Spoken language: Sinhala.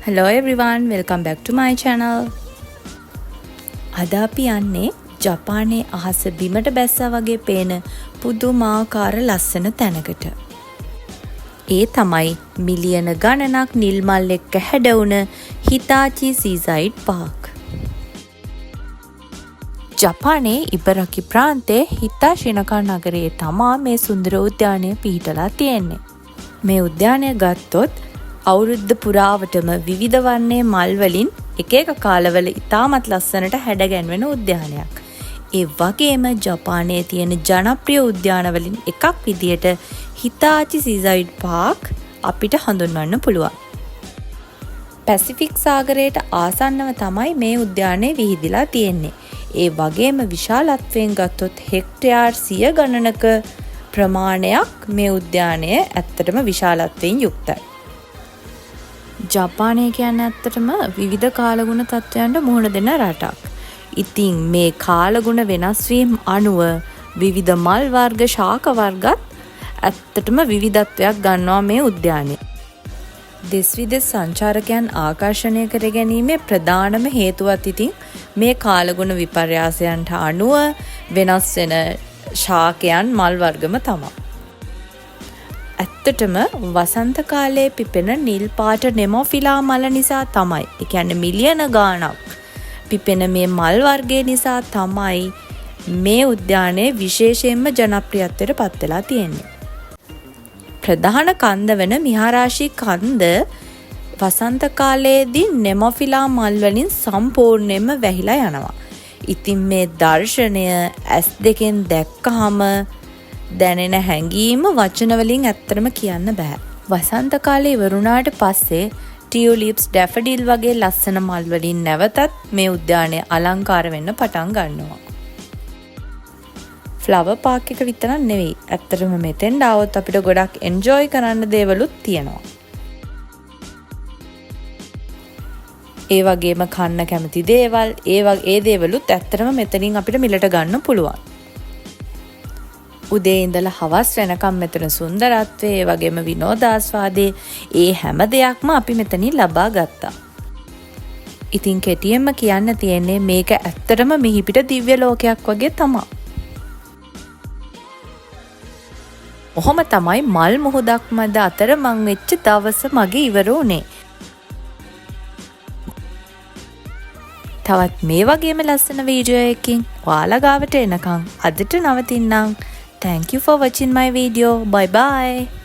Hello everyone, welcome back to my channel. අද අපි යන්නේ ජපානයේ අහස බිමට බැස්සා වගේ පේන පුදුමාකාර ලස්සන තැනකට. ඒ තමයි මිලියන ගණනක් නිල් මල් එක්ක හැඩවුණ හිතාචි සීසයිඩ් පාක්. ජපානයේ ඉබරකි ප්‍රාන්තයේ හිතාශිනකා නගරයේ තමා මේ සුන්දර උද්‍යානය පිහිටලා තියෙන්නේ. මේ උද්‍යානය ගත්තොත් අවුරුද්ද පුරාවටම විවිධ වර්ණයේ මල් වලින් එක එක කාලවල ඉතාමත් ලස්සනට හැඩගැන්වෙන උද්‍යානයක්. ඒ වගේම ජපානයේ තියෙන ජනප්‍රිය උද්‍යාන වලින් එකක් විදියට හිතාචි සීසයිඩ් පාක් අපිට හඳුන්වන්න පුළුවන්. පැසිෆික් සාගරයට ආසන්නව තමයි මේ උද්‍යානය විහිදිලා තියෙන්නේ. ඒ වගේම විශාලත්වයෙන් ගත්තොත් හෙක්ටයාර් 100 ගණනක ප්‍රමාණයක් මේ උද්‍යානය ඇත්තටම විශාලත්වයෙන් යුක්තයි. ජපානය කියන්නේ ඇත්තටම විවිධ කාලගුණ තත්ත්වයන්ට මුහුණ දෙන රටක්. ඉතින් මේ කාලගුණ වෙනස් වීම අනුව විවිධ මල් වර්ග ශාක වර්ගත් ඇත්තටම විවිධත්වයක් ගන්නවා මේ උද්‍යානය. දෙස් විදෙස් සංචාරකයන් ආකර්ෂණය කර ගැනීමේ ප්‍රධානම හේතුවත් ඉතින් මේ කාලගුණ විපර්යාසයන්ට අනුව වෙනස් වෙන ශාකයන් මල් වර්ගම තමයි. ඇත්තටම වසන්ත කාලයේ පිපෙන නිල් පාට නෙමොෆිලා මල නිසා තමයි. ඒ කියන්නේ මිලියන ගාණක් පිපෙන මේ මල් වර්ගය නිසා තමයි මේ උද්‍යානයේ විශේෂයෙන්ම ජනප්‍රියත්වයට පත් වෙලා තියෙන්නේ. ප්‍රධාන කන්ද වෙන මිහාරාශි කන්ද වසන්ත කාලයේදී නෙමොෆිලා මල් වලින් සම්පූර්ණයෙන්ම වැහිලා යනවා. ඉතින් මේ දර්ශනය ඇස් දෙකෙන් දැක්කහම දැනෙන හැඟීම වචන වලින් ඇත්තටම කියන්න බෑ. වසන්ත කාලේ ඉවරුණාට පස්සේ ටියුලිප්ස්, ඩැෆඩිල් වගේ ලස්සන මල් වලින් නැවතත් මේ උද්‍යානය අලංකාර වෙන්න පටන් ගන්නවා. ෆ්ලවර් පාක් එක විතරක් නෙවෙයි. ඇත්තටම මෙතෙන්ට આવොත් අපිට ගොඩක් එන්ජොයි කරන්න දේවලුත් තියෙනවා. ඒ වගේම කන්න කැමති දේවල්, ඒ දේවලුත් ඇත්තටම මෙතනින් අපිට මිලට ගන්න පුළුවන්. උදේ ඉඳලා හවස් වෙනකම් මෙතන සුන්දරත්වය, ඒ වගේම විනෝදාස්වාදයේ ඒ හැම දෙයක්ම අපි මෙතනින් ලබා ගත්තා. ඉතින් කෙටියෙන්ම කියන්න තියෙන්නේ මේක ඇත්තටම මිහිපිට දිව්‍ය ලෝකයක් වගේ තමයි. ඔහොම තමයි මල් මුහුදක් මැද අතරමං වෙච්ච දවස මගේ ඉවර වුණේ. තවත් මේ වගේම ලස්සන වීඩියෝ එකකින් ඔයාලා ගාවට එනකම් අදට නවතින්නම්. Thank you for watching my video. Bye bye.